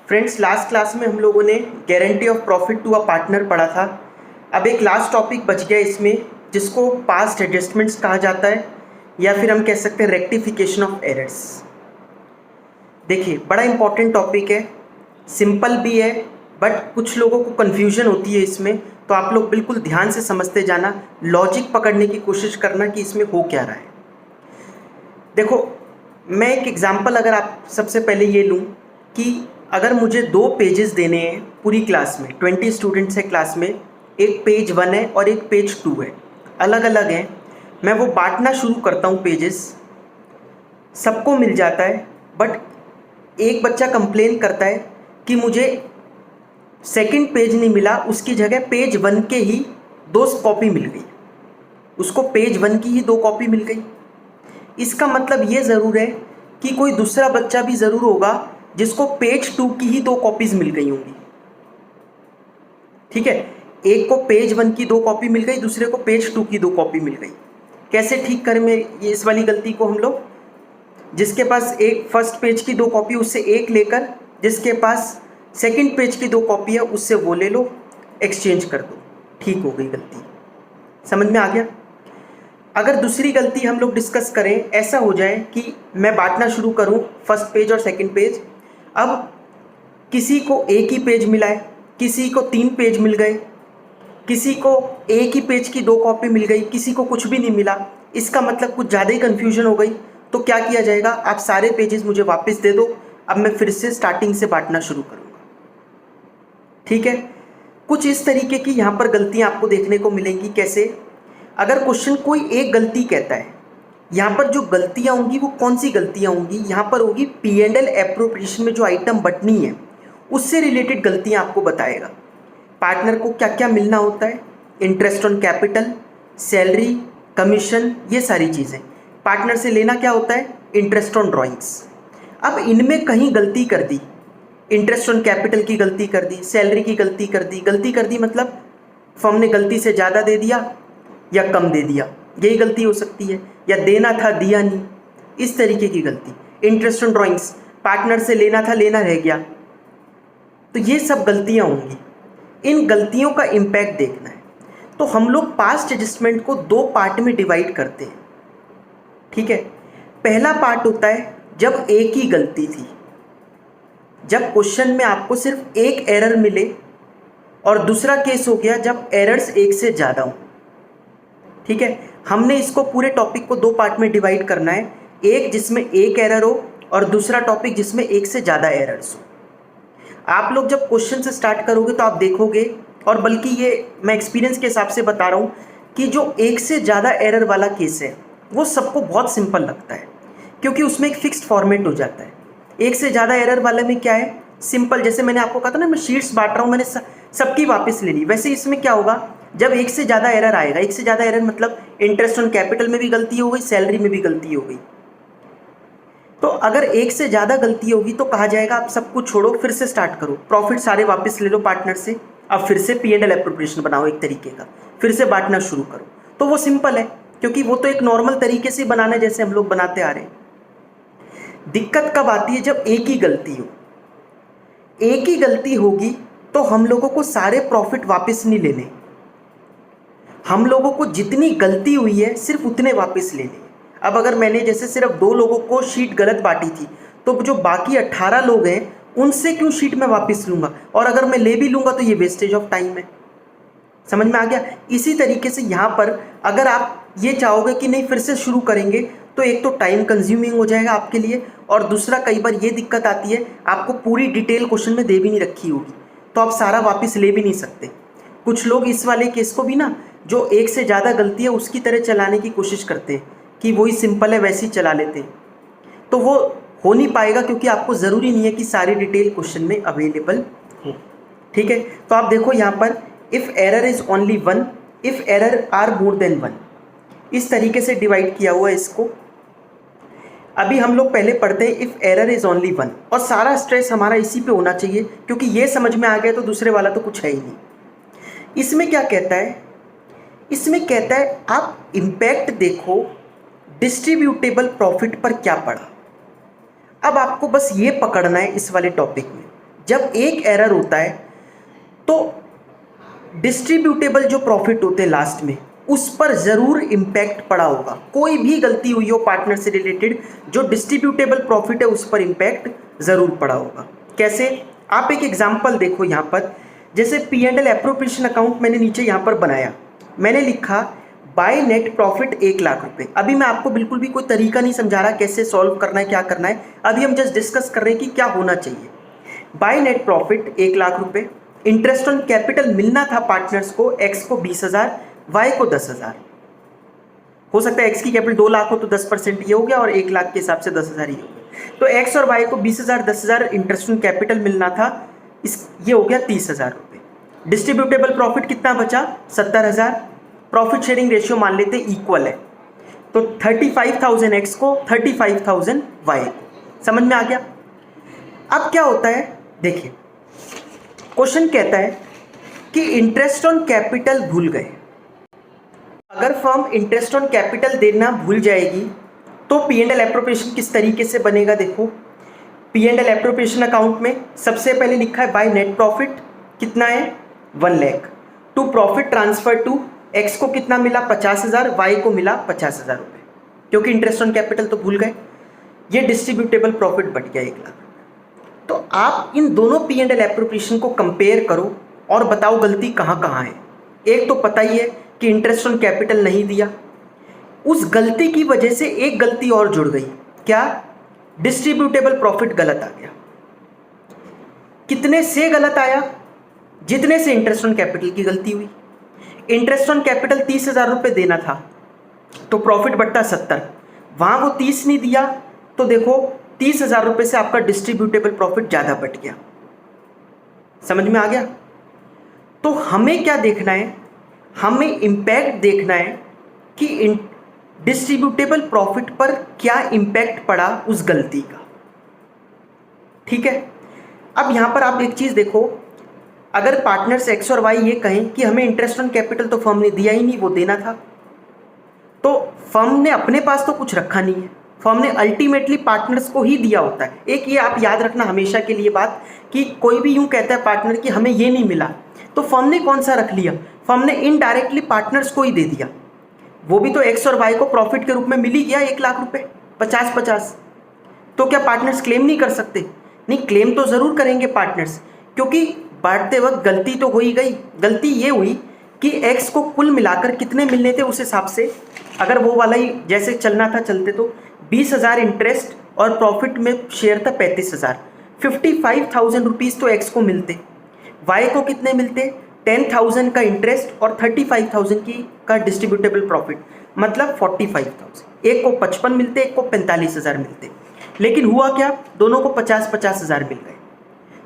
Friends, last class में हम लोगों ने guarantee of profit to a partner पढ़ा था। अब एक लास्ट टॉपिक बच गया इसमें, जिसको पास्ट एडजस्टमेंट्स कहा जाता है या फिर हम कह सकते हैं रेक्टिफिकेशन ऑफ एरर्स। देखिए, बड़ा इंपॉर्टेंट टॉपिक है, सिंपल भी है, बट कुछ लोगों को कन्फ्यूजन होती है इसमें, तो आप लोग बिल्कुल ध्यान से समझते जाना, लॉजिक पकड़ने की कोशिश करना कि इसमें हो क्या रहा है। देखो, मैं एक एग्जांपल अगर आप सबसे पहले ये लूँ कि अगर मुझे 2 पेजेस देने हैं पूरी क्लास में, 20 स्टूडेंट्स है क्लास में, एक पेज 1 है और एक पेज 2 है, अलग अलग हैं। मैं वो बांटना शुरू करता हूँ पेजेस, सबको मिल जाता है, बट एक बच्चा कंप्लेन करता है कि मुझे सेकंड पेज नहीं मिला, उसकी जगह पेज 1 के ही 2 कॉपी मिल गई, उसको पेज 1 की ही 2 कॉपी मिल गई। इसका मतलब ये ज़रूर है कि कोई दूसरा बच्चा भी ज़रूर होगा जिसको पेज 2 की ही 2 कॉपीज़ मिल गई होंगी। ठीक है, एक को पेज 1 की 2 कॉपी मिल गई, दूसरे को पेज 2 की 2 कॉपी मिल गई। कैसे ठीक करें मैं ये इस वाली गलती को? हम लोग जिसके पास एक फर्स्ट पेज की 2 कॉपी उससे एक लेकर, जिसके पास सेकंड पेज की 2 कॉपी है उससे वो ले लो, एक्सचेंज कर दो, ठीक हो गई गलती। समझ में आ गया? अगर दूसरी गलती हम लोग डिस्कस करें, ऐसा हो जाए कि मैं बांटना शुरू करूं फर्स्ट पेज और सेकंड पेज। अब किसी को एक ही पेज मिला है, किसी को 3 पेज मिल गए, किसी को एक ही पेज की 2 कॉपी मिल गई, किसी को कुछ भी नहीं मिला। इसका मतलब कुछ ज़्यादा ही कन्फ्यूजन हो गई। तो क्या किया जाएगा? आप सारे पेजेस मुझे वापस दे दो, अब मैं फिर से स्टार्टिंग से बांटना शुरू करूँगा। ठीक है, कुछ इस तरीके की यहाँ पर गलतियाँ आपको देखने को मिलेंगी। कैसे? अगर क्वेश्चन कोई एक गलती कहता है, यहाँ पर जो गलतियाँ होंगी वो कौन सी गलतियाँ होंगी? यहाँ पर होगी P&L एप्रोप्रिएशन में जो आइटम बटनी है उससे रिलेटेड गलतियाँ आपको बताएगा। पार्टनर को क्या क्या मिलना होता है, interest on capital, salary, commission, ये सारी चीज़ें। पार्टनर से लेना क्या होता है? Interest on drawings. अब इनमें कहीं गलती कर दी, इंटरेस्ट ऑन कैपिटल की गलती कर दी, सैलरी की गलती कर दी मतलब फर्म ने गलती से ज़्यादा दे दिया या कम दे दिया, यही गलती हो सकती है, या देना था दिया नहीं, इस तरीके की गलती। इंटरेस्ट ऑन ड्राइंग्स, पार्टनर से लेना था लेना रह गया, तो ये सब गलतियां होंगी। इन गलतियों का इम्पैक्ट देखना है, तो हम लोग पास्ट एडजस्टमेंट को 2 पार्ट में डिवाइड करते हैं। ठीक है, पहला पार्ट होता है जब एक ही गलती थी, जब क्वेश्चन में आपको सिर्फ एक एरर मिले, और दूसरा केस हो गया जब एरर्स एक से ज़्यादा हों। ठीक है, हमने इसको पूरे टॉपिक को 2 पार्ट में डिवाइड करना है, एक जिसमें एक एरर हो और दूसरा टॉपिक जिसमें एक से ज़्यादा एरर्स हो। आप लोग जब क्वेश्चन से स्टार्ट करोगे तो आप देखोगे, और बल्कि ये मैं एक्सपीरियंस के हिसाब से बता रहा हूँ कि जो एक से ज़्यादा एरर वाला केस है वो सबको बहुत सिंपल लगता है, क्योंकि उसमें एक फिक्स्ड फॉर्मेट हो जाता है। एक से ज़्यादा एरर वाले में क्या है? सिंपल, जैसे मैंने आपको कहा था ना, मैं शीट्स बांट रहा हूँ, मैंने सबकी वापस ले ली। वैसे इसमें क्या होगा, जब एक से ज़्यादा एरर आएगा, एक से ज़्यादा एरर मतलब इंटरेस्ट ऑन कैपिटल में भी गलती हो गई, सैलरी में भी गलती हो गई, तो अगर एक से ज़्यादा गलती होगी तो कहा जाएगा आप सब कुछ छोड़ो, फिर से स्टार्ट करो, प्रॉफिट सारे वापस ले लो पार्टनर से, अब फिर से P&L एप्रोप्रिएशन बनाओ एक तरीके का, फिर से बांटना शुरू करो। तो वो सिंपल है, क्योंकि वो तो एक नॉर्मल तरीके से बनाना है जैसे हम लोग बनाते आ रहे हैं। दिक्कत कब आती है? जब एक ही गलती हो। एक ही गलती होगी तो हम लोगों को सारे प्रॉफिट वापस नहीं लेने, हम लोगों को जितनी गलती हुई है सिर्फ उतने वापस लेने। अब अगर मैंने जैसे सिर्फ 2 लोगों को शीट गलत बांटी थी, तो जो बाकी 18 लोग हैं उनसे क्यों शीट में वापस लूँगा, और अगर मैं ले भी लूँगा तो ये वेस्टेज ऑफ टाइम है। समझ में आ गया? इसी तरीके से यहाँ पर अगर आप ये चाहोगे कि नहीं फिर से शुरू करेंगे, तो एक तो टाइम कंज्यूमिंग हो जाएगा आपके लिए, और दूसरा कई बार ये दिक्कत आती है आपको पूरी डिटेल क्वेश्चन में दे भी नहीं रखी होगी, तो आप सारा वापस ले भी नहीं सकते। कुछ लोग इस वाले केस को भी ना, जो एक से ज़्यादा गलती है उसकी तरह चलाने की कोशिश करते हैं कि वही सिंपल है वैसे ही चला लेते हैं, तो वो हो नहीं पाएगा, क्योंकि आपको ज़रूरी नहीं है कि सारी डिटेल क्वेश्चन में अवेलेबल हो। ठीक है, तो आप देखो यहाँ पर if error is only 1, if error are more than 1, इस तरीके से डिवाइड किया हुआ है इसको। अभी हम लोग पहले पढ़ते हैं इफ़ एरर इज़ ओनली 1, और सारा स्ट्रेस हमारा इसी पे होना चाहिए, क्योंकि ये समझ में आ गया तो दूसरे वाला तो कुछ है ही नहीं। इसमें क्या कहता है? इसमें कहता है आप इम्पैक्ट देखो डिस्ट्रीब्यूटेबल प्रॉफिट पर क्या पड़ा। अब आपको बस ये पकड़ना है इस वाले टॉपिक में, जब एक एरर होता है तो डिस्ट्रीब्यूटेबल जो प्रॉफिट होते हैं लास्ट में उस पर ज़रूर इम्पैक्ट पड़ा होगा। कोई भी गलती हुई हो पार्टनर से रिलेटेड, जो डिस्ट्रीब्यूटेबल प्रॉफिट है उस पर इम्पैक्ट ज़रूर पड़ा होगा। कैसे? आप एक एग्जांपल देखो यहाँ पर, जैसे P&L एप्रोप्रिएशन अकाउंट मैंने नीचे यहाँ पर बनाया, मैंने लिखा बाय नेट प्रॉफिट 1 लाख रुपए। अभी मैं आपको बिल्कुल भी कोई तरीका नहीं समझा रहा कैसे सॉल्व करना है, क्या करना है, अभी हम जस्ट डिस्कस कर रहे हैं कि क्या होना चाहिए। बाय नेट प्रॉफिट 1 लाख रुपए, इंटरेस्ट ऑन कैपिटल मिलना था पार्टनर्स को, एक्स को 20,000, वाई को 10,000। हो सकता है एक्स की कैपिटल 2 लाख हो तो 10% ये हो गया और 1 लाख के हिसाब से 10,000 ही हो गया। तो एक्स और वाई को 20,000 10,000 इंटरेस्ट ऑन कैपिटल मिलना था, ये हो गया 30,000 रुपये। डिस्ट्रीब्यूटेबल प्रॉफिट कितना बचा? 70,000। प्रॉफिट शेयरिंग रेशियो मान लेते इक्वल है, तो 35,000 एक्स को, 35,000 वाई को। समझ में आ गया? अब क्या होता है देखिए, क्वेश्चन कहता है कि इंटरेस्ट ऑन कैपिटल भूल गए। अगर फर्म इंटरेस्ट ऑन कैपिटल देना भूल जाएगी तो P&L एप्रोप्रिएशन किस तरीके से बनेगा? देखो, P&L एप्रोप्रिएशन अकाउंट में सबसे पहले लिखा है बाय नेट प्रॉफिट, कितना है? 1 lakh. To profit transfer to, X को कितना मिला? 50,000, वाई को मिला 50,000 रुपये, क्योंकि इंटरेस्ट ऑन कैपिटल तो भूल गए। ये डिस्ट्रीब्यूटेबल प्रॉफिट बढ़ गया 1 लाख। तो आप इन दोनों P&L एप्रोप्रिएशन को कंपेयर करो और बताओ गलती कहाँ कहाँ है। एक तो पता ही है कि इंटरेस्ट ऑन कैपिटल नहीं दिया, उस गलती की वजह से एक गलती और जुड़ गई। क्या? डिस्ट्रीब्यूटेबल प्रॉफिट गलत आ गया। कितने से गलत आया? जितने से इंटरेस्ट ऑन कैपिटल की गलती हुई। इंटरेस्ट ऑन कैपिटल 30,000 रुपये देना था तो प्रॉफिट बढ़ता 70, वहाँ वो 30 नहीं दिया तो देखो 30,000 रुपये से आपका डिस्ट्रीब्यूटेबल प्रॉफिट ज़्यादा बढ़ गया। समझ में आ गया? तो हमें क्या देखना है? हमें इम्पैक्ट देखना है कि डिस्ट्रीब्यूटेबल प्रॉफिट पर क्या इम्पैक्ट पड़ा उस गलती का। ठीक है, अब यहाँ पर आप एक चीज़ देखो, अगर पार्टनर्स एक्स और वाई ये कहें कि हमें इंटरेस्ट ऑन कैपिटल तो फर्म ने दिया ही नहीं, वो देना था, तो फर्म ने अपने पास तो कुछ रखा नहीं है, फर्म ने अल्टीमेटली पार्टनर्स को ही दिया होता है। एक ये आप याद रखना हमेशा के लिए बात, कि कोई भी यूँ कहता है पार्टनर कि हमें ये नहीं मिला, तो फर्म ने कौन सा रख लिया? फर्म ने इनडायरेक्टली पार्टनर्स को ही दे दिया। वो भी तो एक्स और वाई को प्रॉफिट के रूप में मिल ही गया 1 लाख रुपए, 50-50। तो क्या पार्टनर्स क्लेम नहीं कर सकते? नहीं, क्लेम तो ज़रूर करेंगे पार्टनर्स, क्योंकि बांटते वक्त गलती तो हो ही गई। गलती ये हुई कि एक्स को कुल मिलाकर कितने मिलने थे उस हिसाब से, अगर वो वाला ही जैसे चलना था चलते तो 20,000 इंटरेस्ट और प्रॉफिट में शेयर था 35,000, 55,000 रुपीज़ तो एक्स को मिलते। वाई को कितने मिलते? 10,000 का इंटरेस्ट और 35,000 का डिस्ट्रीब्यूटेबल प्रॉफिट, मतलब 45,000। एक को 55 मिलते, एक को 45,000 मिलते। लेकिन हुआ क्या? दोनों को 50-50,000 मिल गए।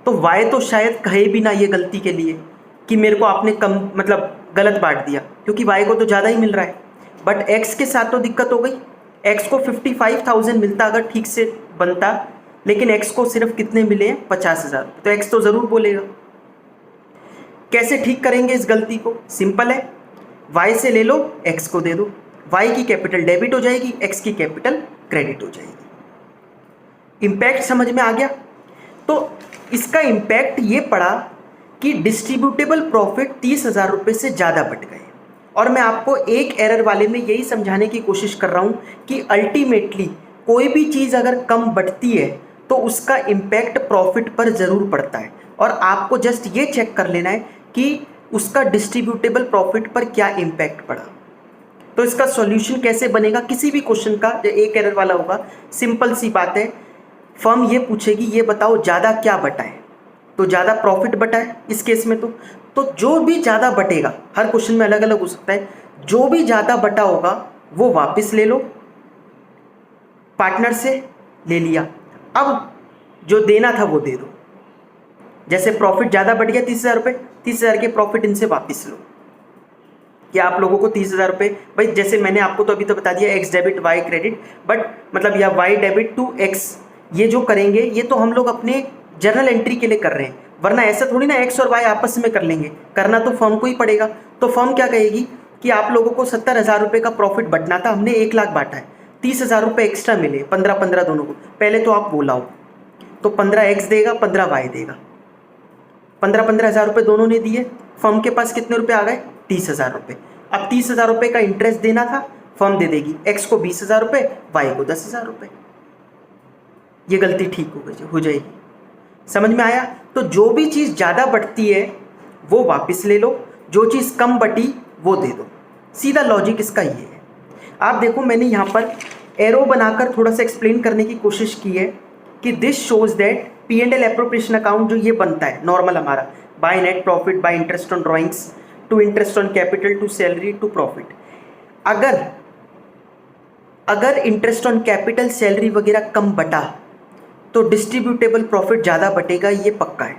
तो वाई तो शायद कहे भी ना ये गलती के लिए कि मेरे को आपने कम मतलब गलत बांट दिया, क्योंकि वाई को तो ज़्यादा ही मिल रहा है। बट एक्स के साथ तो दिक्कत हो गई। एक्स को 55,000 मिलता अगर ठीक से बनता, लेकिन एक्स को सिर्फ कितने मिले हैं? 50,000। तो एक्स तो ज़रूर बोलेगा। कैसे ठीक करेंगे इस गलती को? सिंपल है, वाई से ले लो, एक्स को दे दो। वाई की कैपिटल डेबिट हो जाएगी, एक्स की कैपिटल क्रेडिट हो जाएगी। इम्पैक्ट समझ में आ गया? तो इसका इम्पैक्ट ये पड़ा कि डिस्ट्रीब्यूटेबल प्रॉफिट 30,000 रुपये से ज़्यादा बढ़ गए। और मैं आपको एक एरर वाले में यही समझाने की कोशिश कर रहा हूँ कि अल्टीमेटली कोई भी चीज़ अगर कम बढ़ती है तो उसका इम्पैक्ट प्रॉफिट पर ज़रूर पड़ता है, और आपको जस्ट ये चेक कर लेना है कि उसका डिस्ट्रीब्यूटेबल प्रॉफिट पर क्या इम्पैक्ट पड़ा। तो इसका सॉल्यूशन कैसे बनेगा किसी भी क्वेश्चन का जो एक एरर वाला होगा? सिंपल सी बात है, फर्म ये पूछेगी ये बताओ ज़्यादा क्या बटा है, तो ज़्यादा प्रॉफिट बटा है इस केस में। तो जो भी ज़्यादा बटेगा, हर क्वेश्चन में अलग अलग हो सकता है, जो भी ज़्यादा बटा होगा वो वापस ले लो, पार्टनर से ले लिया, अब जो देना था वो दे दो। जैसे प्रॉफिट ज़्यादा बढ़ गया 30,000 रुपये, 30,000 के प्रॉफिट इनसे वापस लो। कि आप लोगों को 30,000 रुपये, भाई जैसे मैंने आपको तो अभी तो बता दिया X debit Y credit, but मतलब या वाई डेबिट टू एक्स, ये जो करेंगे ये तो हम लोग अपने जर्नल एंट्री के लिए कर रहे हैं, वरना ऐसा थोड़ी ना एक्स और वाई आपस में कर लेंगे, करना तो फर्म को ही पड़ेगा। तो फर्म क्या कहेगी कि आप लोगों को 70,000 रुपये का प्रॉफिट बटना था, हमने 1 लाख बांटा है, 30,000 रुपये एक्स्ट्रा मिले, 15-15 दोनों को। पहले तो आप बोलाओ, तो 15 एक्स देगा, 15 वाई देगा। 15-15 हज़ार रुपये दोनों ने दिए, फर्म के पास कितने रुपए आ गए? 30,000 रुपये। अब 30,000 रुपये का इंटरेस्ट देना था, फर्म दे देगी एक्स को 20,000 रुपये, वाई को 10,000 रुपये। ये गलती ठीक हो जाएगी। समझ में आया? तो जो भी चीज़ ज़्यादा बढ़ती है वो वापस ले लो, जो चीज़ कम बटी वो दे दो। सीधा लॉजिक इसका ये है। आप देखो मैंने यहाँ पर एरो बनाकर थोड़ा सा एक्सप्लेन करने की कोशिश की है कि this shows that P&L appropriation account जो ये बनता है नॉर्मल हमारा, by net profit, by interest on drawings, to interest on capital, to salary, to profit. अगर इंटरेस्ट ऑन कैपिटल, सैलरी वगैरह कम बटा तो डिस्ट्रीब्यूटेबल प्रॉफिट ज़्यादा बटेगा, ये पक्का है।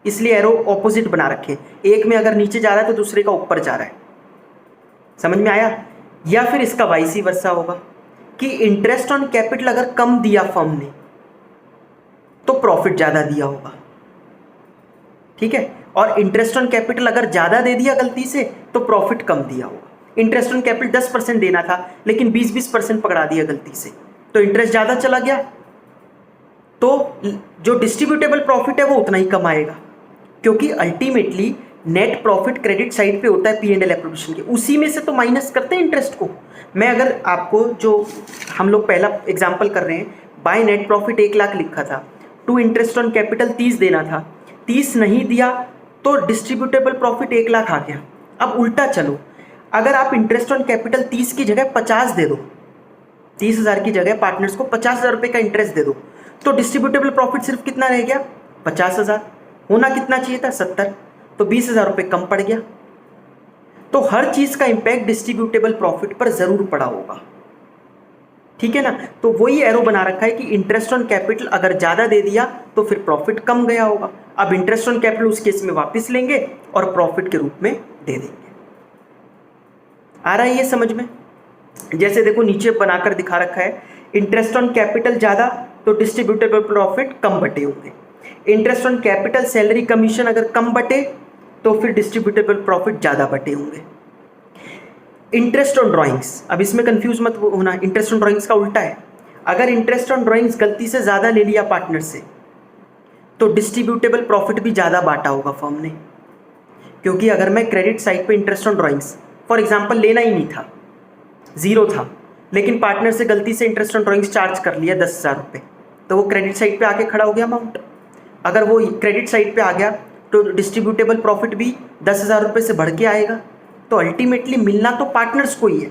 इसलिए एरो ऑपोजिट बना रखे, एक में अगर नीचे जा रहा है तो दूसरे का ऊपर जा रहा है। समझ में आया? या फिर इसका वाइसी वर्सा होगा कि इंटरेस्ट ऑन कैपिटल अगर कम दिया फर्म ने तो प्रॉफिट ज़्यादा दिया होगा, ठीक है। और इंटरेस्ट ऑन कैपिटल अगर ज़्यादा दे दिया गलती से तो प्रॉफिट कम दिया होगा। इंटरेस्ट ऑन कैपिटल 10% देना था लेकिन 20% पकड़ा दिया गलती से, तो इंटरेस्ट ज़्यादा चला गया, तो जो डिस्ट्रीब्यूटेबल प्रॉफिट है वो उतना ही कम आएगा, क्योंकि ultimately net profit credit side पे होता है P&L एप्रोप्रिएशन के, उसी में से तो माइनस करते हैं इंटरेस्ट को। मैं अगर आपको जो हम लोग पहला एग्जांपल कर रहे हैं, बाय नेट प्रॉफिट 1 लाख लिखा था, टू इंटरेस्ट ऑन कैपिटल 30 देना था, 30 नहीं दिया तो डिस्ट्रीब्यूटेबल प्रॉफिट 1 लाख आ गया। अब उल्टा चलो, अगर आप इंटरेस्ट ऑन कैपिटल 30 की जगह 50 दे दो, 30,000 की जगह पार्टनर्स को 50,000 रुपये का इंटरेस्ट दे दो, तो डिस्ट्रीब्यूटेबल प्रॉफिट सिर्फ कितना रह गया? 50,000। होना कितना चाहिए था? 70, तो 20,000 रुपये कम पड़ गया। तो हर चीज़ का इम्पैक्ट डिस्ट्रीब्यूटेबल प्रॉफिट पर ज़रूर पड़ा होगा, ठीक है ना। तो वही एरो बना रखा है कि इंटरेस्ट ऑन कैपिटल अगर ज़्यादा दे दिया तो फिर प्रॉफिट कम गया होगा। अब इंटरेस्ट ऑन कैपिटल उस केस में वापस लेंगे और प्रॉफिट के रूप में दे देंगे। आ रहा है ये समझ में? जैसे देखो नीचे बनाकर दिखा रखा है, इंटरेस्ट ऑन कैपिटल ज़्यादा तो डिस्ट्रीब्यूटेबल प्रॉफिट कम बटे होंगे। Interest on capital, salary, commission अगर कम बटे तो फिर डिस्ट्रीब्यूटेबल प्रॉफिट ज़्यादा बटे होंगे। इंटरेस्ट ऑन ड्राइंग्स, अब इसमें कंफ्यूज मत होना, इंटरेस्ट ऑन ड्राइंग्स का उल्टा है। अगर इंटरेस्ट ऑन ड्राइंग्स गलती से ज़्यादा ले लिया पार्टनर से तो डिस्ट्रीब्यूटेबल प्रॉफिट भी ज़्यादा बांटा होगा फर्म ने, क्योंकि अगर मैं क्रेडिट साइड पे interest on drawings for example लेना ही नहीं था, 0 था, लेकिन पार्टनर से गलती से इंटरेस्ट ऑन ड्राइंग्स चार्ज कर लिया 10,000 रुपये, तो वो क्रेडिट साइड पे आके खड़ा हो गया अमाउंट। अगर वो क्रेडिट साइड पे आ गया तो डिस्ट्रीब्यूटेबल प्रॉफिट भी 10,000 रुपये से बढ़ के आएगा। तो अल्टीमेटली मिलना तो पार्टनर्स को ही है,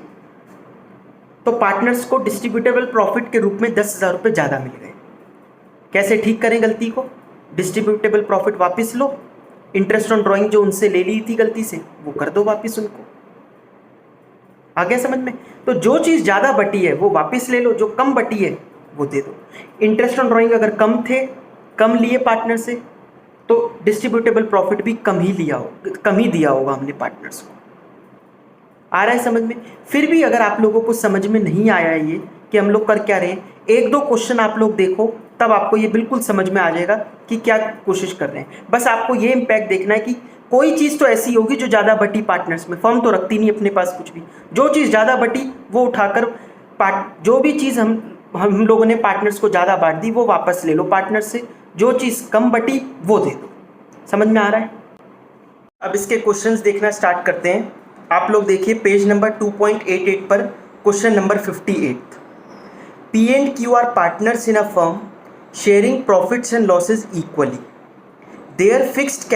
तो पार्टनर्स को डिस्ट्रीब्यूटेबल प्रॉफिट के रूप में 10,000 रुपये ज़्यादा मिल गए। कैसे ठीक करें गलती को? डिस्ट्रीब्यूटेबल प्रॉफिट वापस लो, इंटरेस्ट ऑन ड्राइंग जो उनसे ले ली थी गलती से वो कर दो वापस उनको। आ गया समझ में? तो जो चीज़ ज़्यादा बटी है वो वापस ले लो, जो कम बटी है वो दे दो। इंटरेस्ट ऑन ड्राइंग अगर कम थे, कम लिए पार्टनर से, तो डिस्ट्रीब्यूटेबल प्रॉफिट भी कम ही दिया होगा हमने पार्टनर्स को। आ रहा है समझ में? फिर भी अगर आप लोगों को समझ में नहीं आया ये कि हम लोग कर क्या रहे हैं, 1-2 क्वेश्चन आप लोग देखो, तब आपको ये बिल्कुल समझ में आ जाएगा कि क्या कोशिश कर रहे हैं। बस आपको ये इम्पैक्ट देखना है कि कोई चीज़ तो ऐसी होगी जो ज़्यादा बटी पार्टनर्स में, फर्म तो रखती नहीं अपने पास कुछ भी, जो चीज़ ज़्यादा बटी वो उठाकर जो भी चीज़ हम लोगों ने पार्टनर्स को ज़्यादा बांट दी वो वापस ले लो पार्टनर्स से, जो चीज़ कम बटी वो दे दो। समझ में आ रहा है? अब इसके क्वेश्चंस देखना स्टार्ट करते हैं। आप लोग देखिए पेज नंबर 2.88 पर question number 58। P&Q are partners in a firm sharing profits and losses equally, there fixed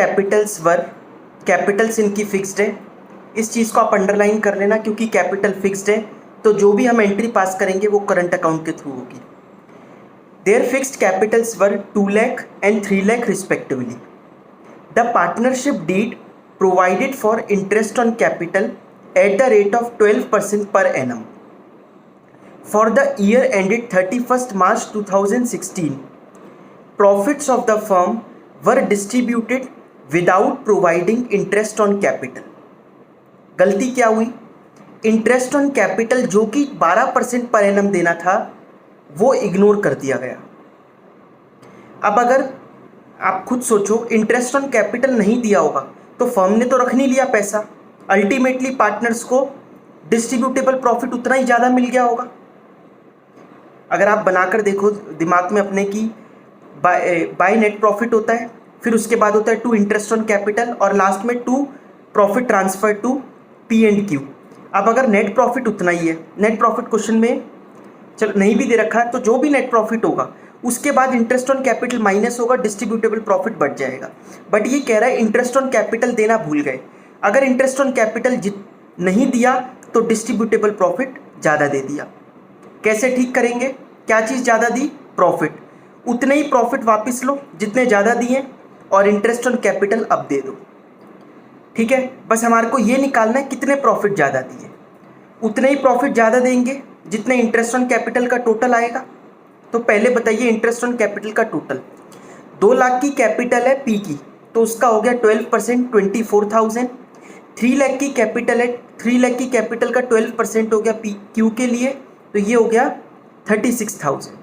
capitals इनकी फिक्स्ड है। इस चीज़ को आप अंडरलाइन कर लेना, क्योंकि कैपिटल फिक्स्ड है तो जो भी हम एंट्री पास करेंगे वो करंट अकाउंट के थ्रू होगी। There fixed capitals were 2 lakh and 3 lakh respectively. The partnership deed provided for interest on capital at the rate of 12% per annum for the year ended 31st March 2016. Profits of the firm were distributed without providing interest on capital. गलती क्या हुई? Interest on capital जो कि 12% per annum देना था वो ignore कर दिया गया। अब अगर आप खुद सोचो, इंटरेस्ट ऑन कैपिटल नहीं दिया होगा तो फर्म ने तो रख नहीं लिया पैसा, अल्टीमेटली पार्टनर्स को डिस्ट्रीब्यूटेबल प्रॉफिट उतना ही ज़्यादा मिल गया होगा। अगर आप बनाकर देखो दिमाग में अपने की बाय नेट प्रॉफिट होता है, फिर उसके बाद होता है टू इंटरेस्ट ऑन कैपिटल और लास्ट में to profit transfer to P and Q. अब अगर नेट प्रॉफिट उतना ही है, नेट प्रॉफिट क्वेश्चन में चलो नहीं भी दे रखा है, तो जो भी नेट प्रॉफिट होगा उसके बाद इंटरेस्ट ऑन कैपिटल माइनस होगा, डिस्ट्रीब्यूटेबल प्रॉफिट बढ़ जाएगा। बट ये कह रहा है इंटरेस्ट ऑन कैपिटल देना भूल गए। अगर इंटरेस्ट ऑन कैपिटल नहीं दिया तो डिस्ट्रीब्यूटेबल प्रॉफिट ज़्यादा दे दिया। कैसे ठीक करेंगे? क्या चीज़ ज़्यादा दी? प्रॉफिट। उतने ही प्रॉफिट वापस लो जितने ज़्यादा दिए और इंटरेस्ट ऑन कैपिटल अब दे दो। ठीक है, बस हमारे को ये निकालना है कितने प्रॉफिट ज़्यादा दिए। उतने ही प्रॉफिट ज़्यादा देंगे जितने इंटरेस्ट ऑन कैपिटल का टोटल आएगा। तो पहले बताइए इंटरेस्ट ऑन कैपिटल का टोटल। 2 लाख की कैपिटल है पी की, तो उसका हो गया 12% 24,000। 3 लाख की कैपिटल है, 3 लाख की कैपिटल का 12% हो गया पी क्यू के लिए, तो ये हो गया 36,000।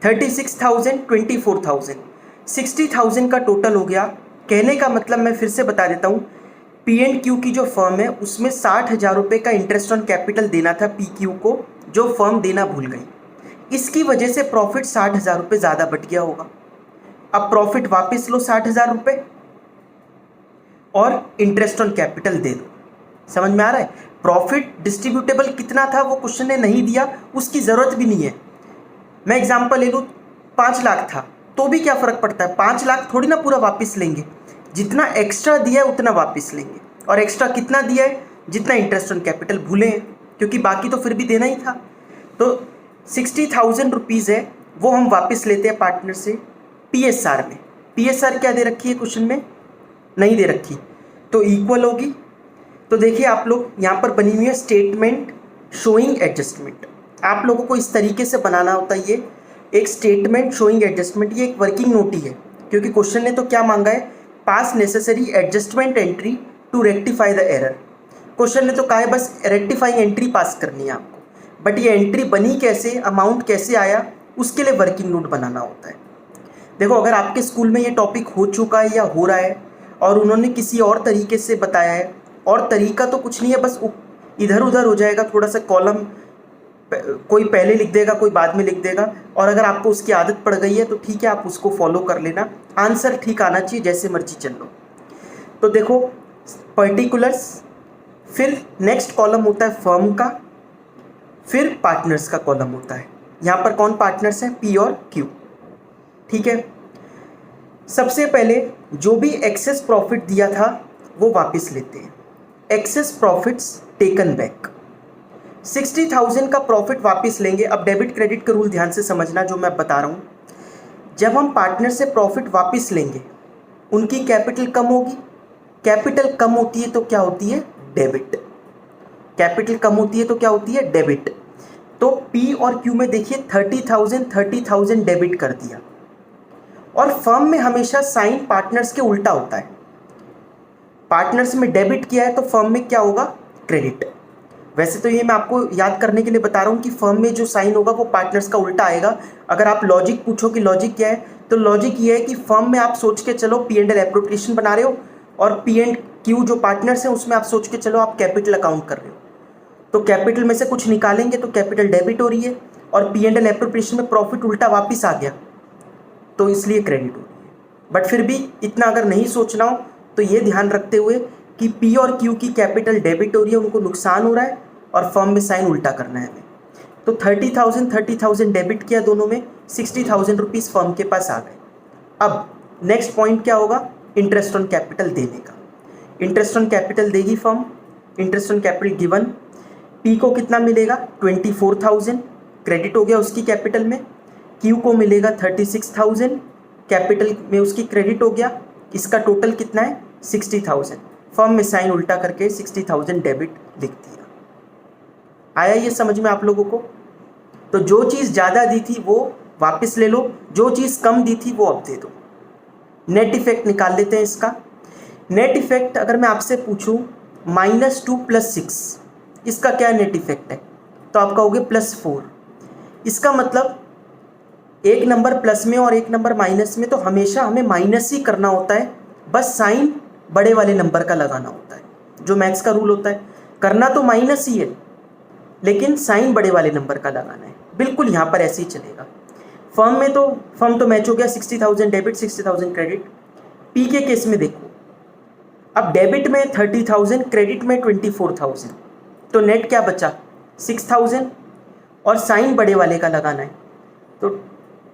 36,000 24,000 60,000 का टोटल हो गया। कहने का मतलब मैं फिर से बता देता हूँ, पी एंड क्यू की जो फर्म है उसमें 60,000 रुपये का इंटरेस्ट ऑन कैपिटल देना था पी क्यू को, जो फर्म देना भूल गई। इसकी वजह से प्रॉफिट 60,000 रुपये ज़्यादा बट गया होगा। अब प्रॉफिट वापस लो 60,000 रुपये और इंटरेस्ट ऑन कैपिटल दे दो। समझ में आ रहा है? प्रॉफिट डिस्ट्रीब्यूटेबल कितना था वो क्वेश्चन ने नहीं दिया, उसकी ज़रूरत भी नहीं है। मैं एग्जांपल ले लूँ, 5 लाख था तो भी क्या फ़र्क पड़ता है, 5 लाख थोड़ी ना पूरा वापस लेंगे, जितना एक्स्ट्रा दिया है उतना वापस लेंगे। और एक्स्ट्रा कितना दिया है? जितना इंटरेस्ट ऑन कैपिटल भूले हैं, क्योंकि बाकी तो फिर भी देना ही था। तो 60,000 रुपीज़ है वो हम वापस लेते हैं पार्टनर से PSR में। PSR क्या दे रखी है क्वेश्चन में? नहीं दे रखी, तो इक्वल होगी। तो देखिए आप लोग यहाँ पर बनी हुई है स्टेटमेंट शोइंग एडजस्टमेंट। आप लोगों को इस तरीके से बनाना होता है, ये एक स्टेटमेंट शोइंग एडजस्टमेंट। ये एक वर्किंग नोट ही है, क्योंकि क्वेश्चन ने तो क्या मांगा है, pass necessary adjustment entry to rectify the error. Question ने तो कहा है बस रेक्टिफाइंग एंट्री पास करनी है आपको, बट ये एंट्री बनी कैसे, अमाउंट कैसे आया, उसके लिए वर्किंग नोट बनाना होता है। देखो अगर आपके स्कूल में ये टॉपिक हो चुका है या हो रहा है और उन्होंने किसी और तरीके से बताया है, और तरीका तो कुछ नहीं है, बस इधर उधर हो जाएगा, थोड़ा सा कॉलम कोई पहले लिख देगा कोई बाद में लिख देगा, और अगर आपको उसकी आदत पड़ गई है तो ठीक है, आप उसको फॉलो कर लेना। आंसर ठीक आना चाहिए, जैसे मर्जी चल लो। तो देखो पर्टिकुलर्स, फिर नेक्स्ट कॉलम होता है फर्म का, फिर पार्टनर्स का कॉलम होता है। यहाँ पर कौन पार्टनर्स हैं? पी और क्यू। ठीक है, सबसे पहले जो भी एक्सेस प्रॉफिट दिया था वो वापस लेते हैं। Access profits taken back. 60,000 का प्रॉफिट वापस लेंगे। अब डेबिट क्रेडिट का रूल ध्यान से समझना जो मैं बता रहा हूँ। जब हम पार्टनर से प्रॉफिट वापस लेंगे उनकी कैपिटल कम होगी। कैपिटल कम होती है तो क्या होती है? डेबिट। कैपिटल कम होती है तो क्या होती है? डेबिट। तो पी और क्यू में देखिए 30,000 डेबिट कर दिया। और फर्म में हमेशा साइन पार्टनर्स के उल्टा होता है। पार्टनर्स में डेबिट किया है तो फर्म में क्या होगा? क्रेडिट। वैसे तो ये मैं आपको याद करने के लिए बता रहा हूँ कि फर्म में जो साइन होगा वो पार्टनर्स का उल्टा आएगा। अगर आप लॉजिक पूछो कि लॉजिक क्या है, तो लॉजिक ये है कि फर्म में आप सोच के चलो P&L एप्रोप्रिएशन बना रहे हो, और पी एंड क्यू जो पार्टनर्स हैं उसमें आप सोच के चलो आप कैपिटल अकाउंट कर रहे हो। तो कैपिटल में से कुछ निकालेंगे तो कैपिटल डेबिट हो रही है, और P&L एप्रोप्रिएशन में प्रॉफिट उल्टा वापस आ गया तो इसलिए क्रेडिट हो रही है। बट फिर भी इतना अगर नहीं सोचना हो तो ये ध्यान रखते हुए कि पी और क्यू की कैपिटल डेबिट हो रही है, उनको नुकसान हो रहा है, और फर्म में साइन उल्टा करना है हमें। तो 30,000 डेबिट किया दोनों में, 60,000 रुपीज़ फर्म के पास आ गए। अब नेक्स्ट पॉइंट क्या होगा? इंटरेस्ट ऑन कैपिटल देने का। इंटरेस्ट ऑन कैपिटल देगी firm. Interest on capital given. P को कितना मिलेगा? 24,000 क्रेडिट हो गया उसकी कैपिटल में। क्यू को मिलेगा 36,000 कैपिटल में उसकी क्रेडिट हो गया। इसका टोटल कितना है? 60,000। फर्म में साइन उल्टा करके 60,000 डेबिट लिख दिया। आया ये समझ में आप लोगों को? तो जो चीज़ ज़्यादा दी थी वो वापस ले लो, जो चीज़ कम दी थी वो अब दे दो। नेट इफेक्ट निकाल लेते हैं इसका। नेट इफेक्ट अगर मैं आपसे पूछूं -2 + 6, इसका क्या नेट इफेक्ट है? तो आप कहोगे +4। इसका मतलब एक नंबर प्लस में और एक नंबर माइनस में, तो हमेशा हमें माइनस ही करना होता है, बस साइन बड़े वाले नंबर का लगाना होता है। जो मैथ्स का रूल होता है, करना तो माइनस ही है लेकिन साइन बड़े वाले नंबर का लगाना है। बिल्कुल यहाँ पर ऐसे ही चलेगा। फर्म तो मैच हो गया, 60,000 डेबिट 60,000 क्रेडिट। पी के केस में देखो, अब डेबिट में 30,000, क्रेडिट में 24,000, तो नेट क्या बचा 6,000, और साइन बड़े वाले का लगाना है। तो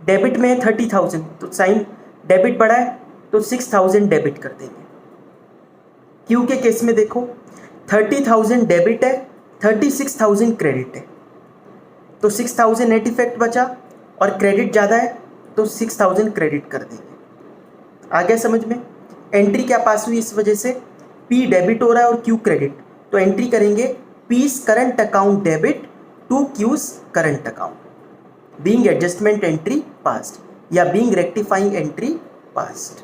डेबिट में 30,000, तो साइन डेबिट बड़ा है तो 6,000 डेबिट कर देंगे। क्यू के केस में देखो 30,000 डेबिट है, 36,000 क्रेडिट है, तो 6,000 नेट इफेक्ट बचा, और क्रेडिट ज़्यादा है तो 6,000 क्रेडिट कर देंगे। आ गया समझ में? एंट्री क्या पास हुई इस वजह से, पी डेबिट हो रहा है और क्यू क्रेडिट, तो एंट्री करेंगे P's current account debit to Q's current account, being adjustment entry passed या बीइंग रेक्टिफाइंग एंट्री पास्ट।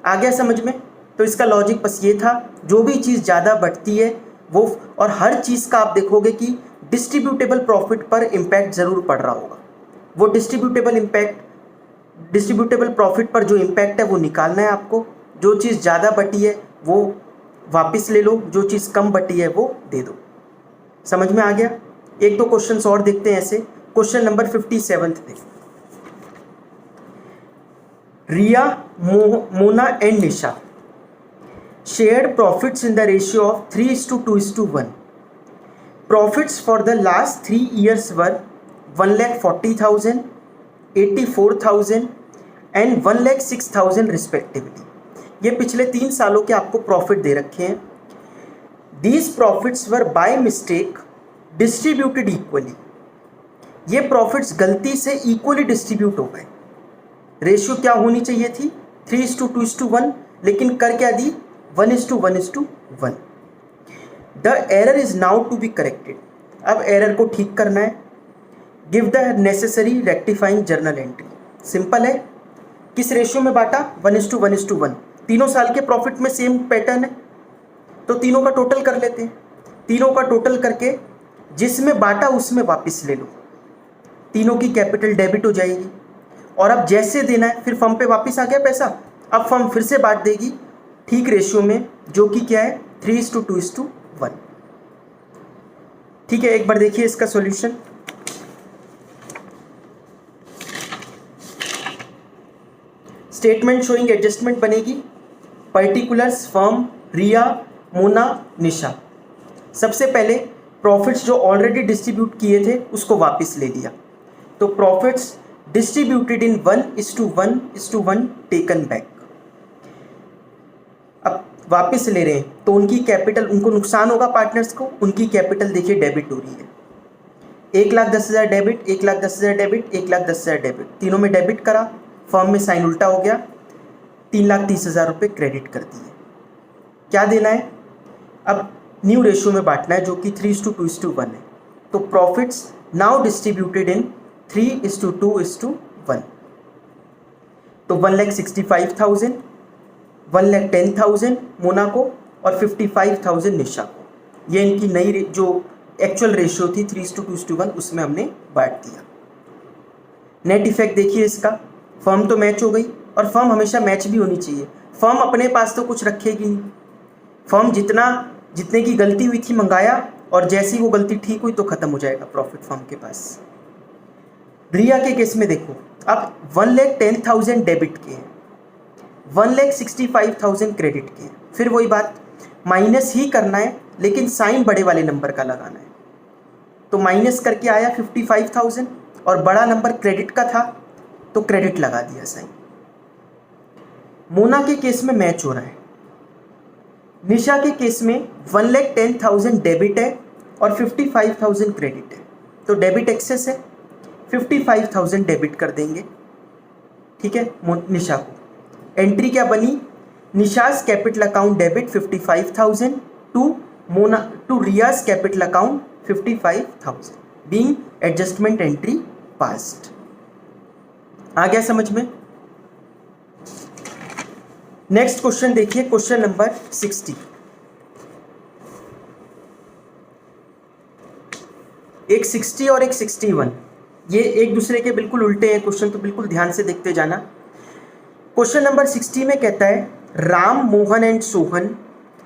आ गया समझ में? तो इसका लॉजिक बस ये था, जो भी चीज़ ज़्यादा बढ़ती है वो, और हर चीज़ का आप देखोगे कि डिस्ट्रीब्यूटेबल प्रॉफिट पर इम्पैक्ट ज़रूर पड़ रहा होगा। वो डिस्ट्रीब्यूटेबल प्रॉफिट पर जो इम्पैक्ट है वो निकालना है आपको। जो चीज़ ज़्यादा बटी है वो वापस ले लो, जो चीज़ कम बटी है वो दे दो। समझ में आ गया? एक दो क्वेश्चंस और देखते हैं ऐसे। क्वेश्चन नंबर 57 देखो। Riya, Mona and Nisha shared profits in the ratio of 3:2:1. Profits for the last 3 years were 1,40,000, 84,000 and 1,06,000 respectively. ये पिछले 3 सालों के आपको प्रॉफिट दे रखे हैं। These profits were by mistake distributed equally. ये प्रॉफिट्स गलती से इक्वली डिस्ट्रीब्यूट हो गए। रेशियो क्या होनी चाहिए थी 3:2:1, लेकिन कर क्या दी 1:1:1। The error is now to be corrected. अब एरर को ठीक करना है। Give the necessary rectifying journal entry. Simple है। किस रेशियो में बांटा 1:1:1। तीनों साल के प्रॉफिट में सेम पैटर्न है, तो तीनों का टोटल कर लेते हैं। तीनों का टोटल करके जिसमें बांटा उसमें वापस ले लो, तीनों की कैपिटल डेबिट हो जाएगी। और अब जैसे देना है फिर फर्म पे वापस आ गया पैसा, अब फर्म फिर से बांट देगी ठीक रेशियो में, जो कि क्या है 3:2:1। ठीक है, एक बार देखिए इसका सॉल्यूशन। स्टेटमेंट शोइंग एडजस्टमेंट बनेगी। पर्टिकुलर्स फर्म रिया, मोना, निशा। सबसे पहले प्रॉफिट्स जो ऑलरेडी डिस्ट्रीब्यूट किए थे उसको वापस ले लिया, तो profits distributed in 1:1:1 taken back. अब वापस ले रहे हैं तो उनकी कैपिटल, उनको नुकसान होगा पार्टनर्स को, उनकी कैपिटल देखिए डेबिट हो रही है। 1,10,000 डेबिट, 1,10,000 डेबिट, 1,10,000 डेबिट, तीनों में डेबिट करा, फर्म में साइन उल्टा हो गया, 3,30,000 रुपये क्रेडिट कर दिए। क्या देना है अब, न्यू रेशियो में बांटना है जो कि 3:2:1 है। तो प्रॉफिट्स नाउ डिस्ट्रीब्यूटेड इन 3:2:1। तो 1,65,000, 1,10,000 मोना को और 55,000 निशा को। ये इनकी नई जो एक्चुअल रेशियो थी 3:2:1 उसमें हमने बांट दिया। नेट इफेक्ट देखिए इसका, फर्म तो मैच हो गई, और फर्म हमेशा मैच भी होनी चाहिए। फर्म अपने पास तो कुछ रखेगी नहीं, फर्म जितने की गलती हुई थी मंगाया, और जैसी वो गलती ठीक हुई तो खत्म हो जाएगा प्रॉफिट फर्म के पास। रिया के केस में देखो, अब 1,10,000 डेबिट के हैं, 1,65,000 क्रेडिट के हैं। फिर वही बात, माइनस ही करना है लेकिन साइन बड़े वाले नंबर का लगाना है। तो माइनस करके आया 55,000 और बड़ा नंबर क्रेडिट का था तो क्रेडिट लगा दिया साइन। मोना के केस में मैच हो रहा है। निशा के केस में 1,10,000 डेबिट है और 55,000 क्रेडिट है, तो डेबिट एक्सेस है, 55,000 डेबिट कर देंगे। ठीक है, निशा को एंट्री क्या बनी, Nisha's capital account debit 55,000 to Riya's capital account 55,000 being adjustment entry passed. आ गया समझ में? नेक्स्ट क्वेश्चन देखिए, क्वेश्चन नंबर 60। एक 60 और एक 61, ये एक दूसरे के बिल्कुल उल्टे हैं क्वेश्चन, तो बिल्कुल ध्यान से देखते जाना। क्वेश्चन नंबर 60 में कहता है Ram, Mohan and Sohan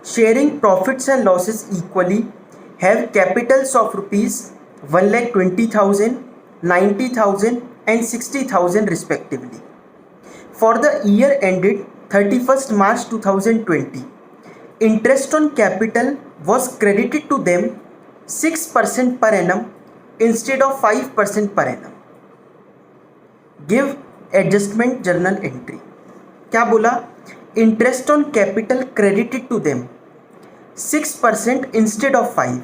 sharing profits and losses equally have Capitals of rupees 1,20,000, 90,000 and 60,000 respectively. For the year ended 31st March 2020, interest on capital was credited to them 6% per annum instead of 5% per annum. Give adjustment journal entry. क्या बोला? Interest on capital credited to them 6% instead of 5.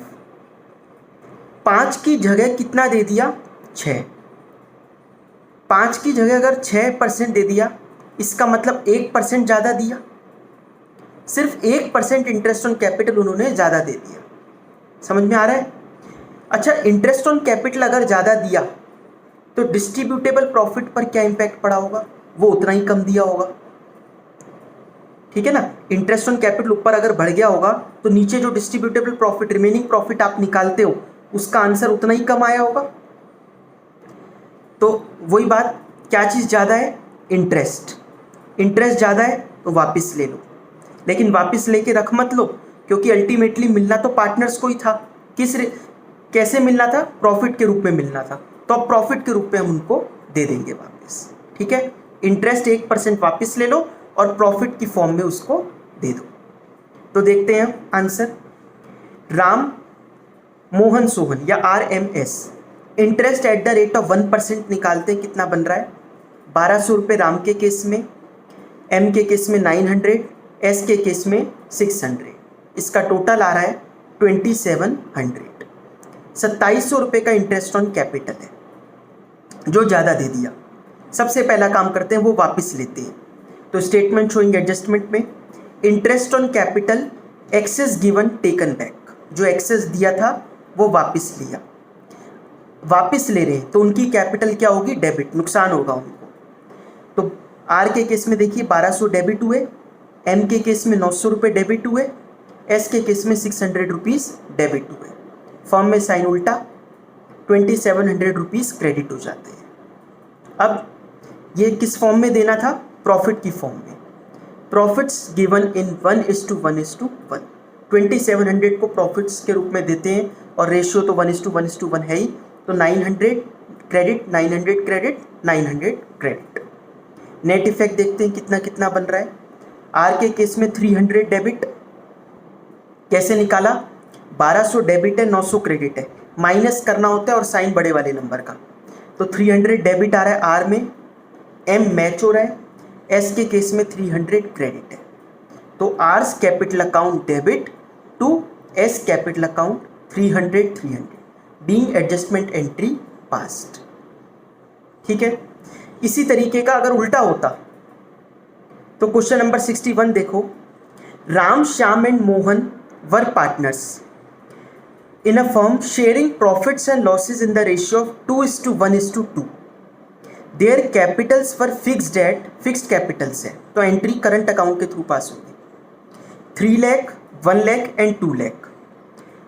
5 की जगह कितना दे दिया? 6. 5 की जगह अगर 6% दे दिया, इसका मतलब 1% ज़्यादा दिया. सिर्फ 1% इंटरेस्ट ऑन कैपिटल उन्होंने ज़्यादा दे दिया. समझ में आ रहा है? अच्छा, इंटरेस्ट ऑन कैपिटल अगर ज़्यादा दिया तो डिस्ट्रीब्यूटेबल प्रॉफिट पर क्या इम्पैक्ट पड़ा होगा? वो उतना ही कम दिया होगा. ठीक है ना. इंटरेस्ट ऑन कैपिटल ऊपर अगर बढ़ गया होगा तो नीचे जो डिस्ट्रीब्यूटेबल प्रॉफिट, रिमेनिंग प्रॉफिट आप निकालते हो, उसका आंसर उतना ही कम आया होगा. तो वही बात, क्या चीज़ ज़्यादा है? इंटरेस्ट. इंटरेस्ट ज़्यादा है तो वापस ले लो, लेकिन वापस लेके रख मत लो, क्योंकि अल्टीमेटली मिलना तो पार्टनर्स को ही था. कैसे मिलना था? प्रॉफिट के रूप में मिलना था. तो अब प्रॉफिट के रूप में हम उनको दे देंगे वापस. ठीक है. इंटरेस्ट 1% वापस ले लो और प्रॉफिट की फॉर्म में उसको दे दो. तो देखते हैं आंसर. राम मोहन सोहन या RMS, interest at the rate of 1% निकालते हैं. कितना बन रहा है? 1200 रुपये राम के केस में, M के केस में 900, S के केस में 600. इसका टोटल आ रहा है 2700. 2700 रुपये का इंटरेस्ट ऑन कैपिटल है जो ज़्यादा दे दिया. सबसे पहला काम करते हैं, वो वापस लेते हैं. तो स्टेटमेंट शोइंग एडजस्टमेंट में interest on capital excess given taken back, जो एक्सेस दिया था वो वापस लिया. वापस ले रहे हैं तो उनकी कैपिटल क्या होगी? डेबिट. नुकसान होगा उनको. तो R के केस में देखिए 1200 डेबिट हुए, M के केस में 900 रुपये डेबिट हुए, S के केस में 600 रुपीज़ डेबिट हुए. फॉर्म में साइन उल्टा, 2700 रुपीज़ क्रेडिट हो जाते हैं. अब ये किस फॉर्म में देना था? प्रॉफिट की फॉर्म में. Profits given in 1:1:1. 2700 को प्रॉफिट्स के रूप में देते हैं और रेशियो तो 1:1:1 है ही. तो 900 credit, 900 credit, 900 credit. Net effect देखते हैं कितना कितना बन रहा है. R के केस में 300 डेबिट. कैसे निकाला? 1200 डेबिट है, 900 क्रेडिट है, माइनस करना होता है और साइन बड़े वाले नंबर का. तो 300 डेबिट आ रहा है R में, M मैच हो रहा है, S के केस में 300 क्रेडिट है. तो R's capital account debit to S capital account 300 being adjustment entry passed. ठीक है. इसी तरीके का अगर उल्टा होता तो क्वेश्चन नंबर 61 देखो. Ram, Shyam and Mohan were partners in a firm sharing profits and losses in the ratio of 2:1:2. Their capitals were fixed capitals है, तो एंट्री करंट अकाउंट के थ्रू पास होगी. 3 lakh, 1 lakh and 2 lakh.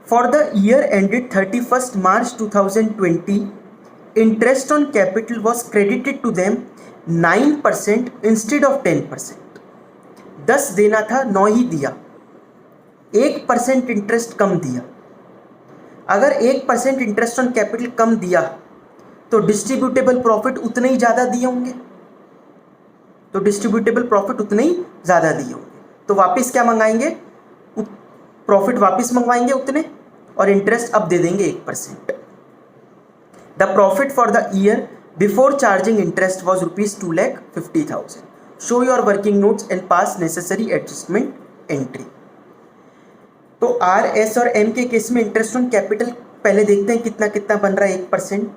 For the year ended 31st March 2020, interest on capital was credited to them 9% instead of 10%. 10 देना था, 9 ही दिया. 1% interest कम दिया. अगर 1% interest on capital कम दिया तो डिस्ट्रीब्यूटेबल प्रॉफिट उतने ही ज़्यादा दिए होंगे. तो डिस्ट्रीब्यूटेबल प्रॉफिट उतने ही ज़्यादा दिए होंगे. तो वापस क्या मंगाएंगे? प्रॉफिट वापस मंगवाएंगे उतने, और इंटरेस्ट अब दे देंगे 1%. The profit for the year before charging interest was ₹2,50,000. Show your working notes and pass necessary adjustment entry. तो R, S और M के केस में इंटरेस्ट ऑन कैपिटल पहले देखते हैं कितना कितना बन रहा है. 1%.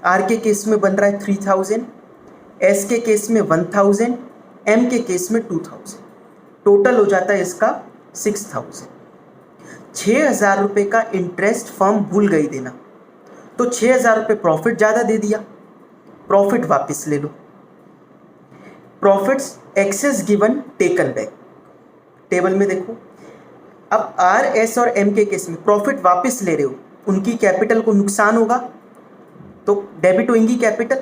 R के केस में बन रहा है 3000, S के केस में 1000, M के केस में 2000. टोटल हो जाता है इसका 6000. 6000 रुपये का इंटरेस्ट फर्म भूल गई देना, तो 6000 रुपये प्रॉफिट ज़्यादा दे दिया. प्रॉफिट वापस ले लो. Profits excess given taken back. Table में देखो. अब R, S और M के केस में प्रॉफिट वापस ले रहे हो, उनकी कैपिटल को नुकसान होगा तो डेबिट होंगी कैपिटल.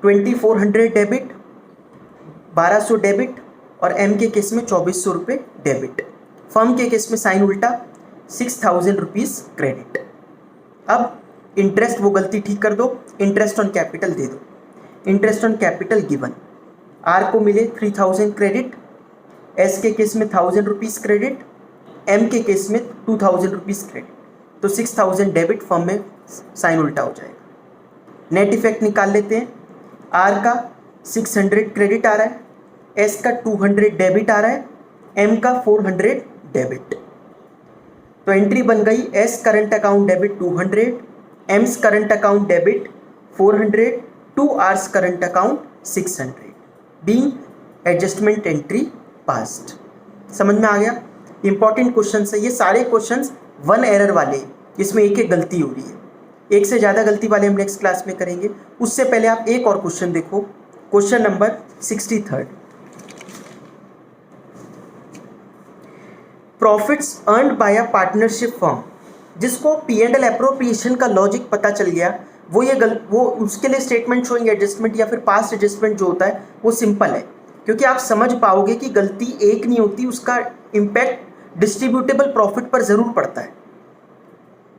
2400 डेबिट, 1200 डेबिट और M के केस में 2400 रुपये डेबिट. फर्म के केस में साइन उल्टा, 6000 रुपीज़ क्रेडिट. अब इंटरेस्ट वो गलती ठीक कर दो, इंटरेस्ट ऑन कैपिटल दे दो. Interest on capital given, R को मिले 3000 क्रेडिट, एस के केस में 1000 रुपीज़ क्रेडिट, एम के केस में 2000 रुपीज़ क्रेडिट, तो 6000 डेबिट, फर्म में साइन उल्टा हो जाएगा। नेट इफेक्ट निकाल लेते हैं। आर का 600 क्रेडिट आ रहा है, एस का 200 डेबिट आ रहा है, एम का 400 डेबिट। तो एंट्री बन गई S current account debit 200, M's current account debit 400 to R's current account 600, being adjustment entry passed. समझ में आ गया? इंपॉर्टेंट क्वेश्चन है ये सारे क्वेश्चंस, वन एरर वाले, इसमें एक एक गलती हो रही है। एक से ज़्यादा गलती वाले हम नेक्स्ट क्लास में करेंगे। उससे पहले आप एक और क्वेश्चन देखो, question number 63। Profits earned by a partnership firm. जिसको P&L एप्रोप्रिएशन का लॉजिक पता चल गया, वो उसके लिए स्टेटमेंट शोइंग एडजस्टमेंट या फिर पास्ट एडजस्टमेंट जो होता है वो सिंपल है, क्योंकि आप समझ पाओगे कि गलती एक नहीं होती, उसका इम्पैक्ट डिस्ट्रीब्यूटेबल प्रॉफिट पर ज़रूर पड़ता है।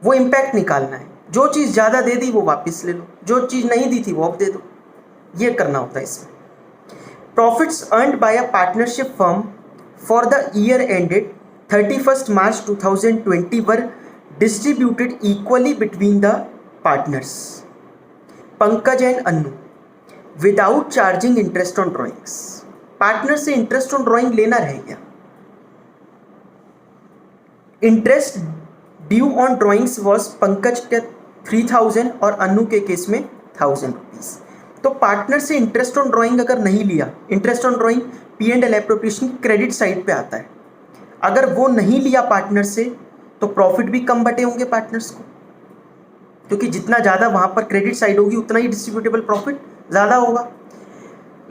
वो इम्पैक्ट निकालना है। जो चीज़ ज़्यादा दे दी वो वापस ले लो, जो चीज़ नहीं दी थी वो अब दे दो, ये करना होता है इसमें। Profits earned by a partnership firm for the year ended 31 March 2020 were distributed equally between the partners Pankaj and Annu without charging interest on drawings. Partner से इंटरेस्ट ऑन ड्रॉइंग लेना रह गया। Interest due on drawings was Pankaj के 3000 और अन्नू के case में 1000 rupees. तो partner से इंटरेस्ट ऑन ड्रॉइंग अगर नहीं लिया, interest on drawing P&L appropriation credit side पे आता है, अगर वो नहीं लिया पार्टनर से तो प्रॉफिट भी कम बटे होंगे पार्टनर्स को, क्योंकि जितना ज़्यादा वहाँ पर क्रेडिट साइड होगी उतना ही डिस्ट्रीब्यूटेबल प्रॉफिट ज़्यादा होगा।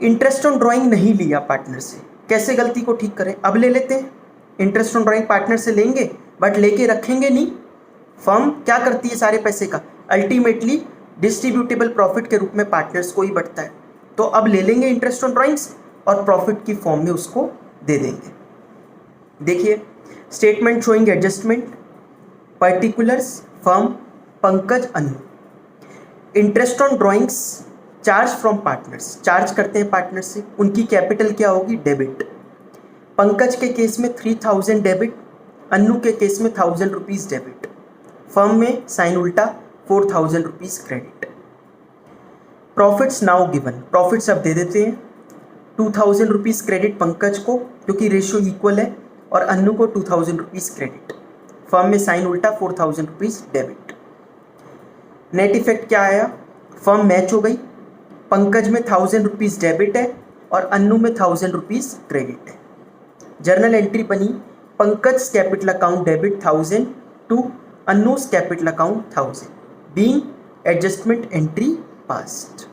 इंटरेस्ट ऑन ड्रॉइंग नहीं लिया पार्टनर से, कैसे गलती को ठीक करें? अब ले लेते हैं। इंटरेस्ट ऑन ड्रॉइंग पार्टनर से लेंगे बट लेके रखेंगे नहीं। फर्म क्या करती है सारे पैसे का? अल्टीमेटली डिस्ट्रीब्यूटेबल प्रॉफिट के रूप में पार्टनर्स को ही बढ़ता है। तो अब ले लेंगे इंटरेस्ट ऑन ड्रॉइंग्स और प्रॉफिट की फॉर्म में उसको दे देंगे। देखिए, statement showing adjustment, particulars, firm, Pankaj, Annu. Interest on drawings charge from partners, charge करते हैं पार्टनर से, उनकी कैपिटल क्या होगी? डेबिट। पंकज के केस में 3000 डेबिट, अन्नू के केस में 1000 रुपीज़ डेबिट, फर्म में साइन उल्टा 4000 rupees credit. Profits now given, profits अब दे देते हैं। 2000 रुपीज़ क्रेडिट पंकज को क्योंकि रेशियो इक्वल है, और अन्नू को 2000 रुपीज़ क्रेडिट, फर्म में साइन उल्टा 4000 रुपीज़ डेबिट। नेट इफेक्ट क्या आया? फर्म मैच हो गई, पंकज में 1000 रुपीज़ डेबिट है और अन्नू में 1000 रुपीज़ क्रेडिट है। जर्नल एंट्री बनी, Pankaj capital account debit 1000 to Annu's capital account 1000, being adjustment entry passed.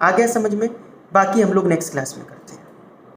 आ गया समझ में? बाकी हम लोग नेक्स्ट क्लास में करेंगे।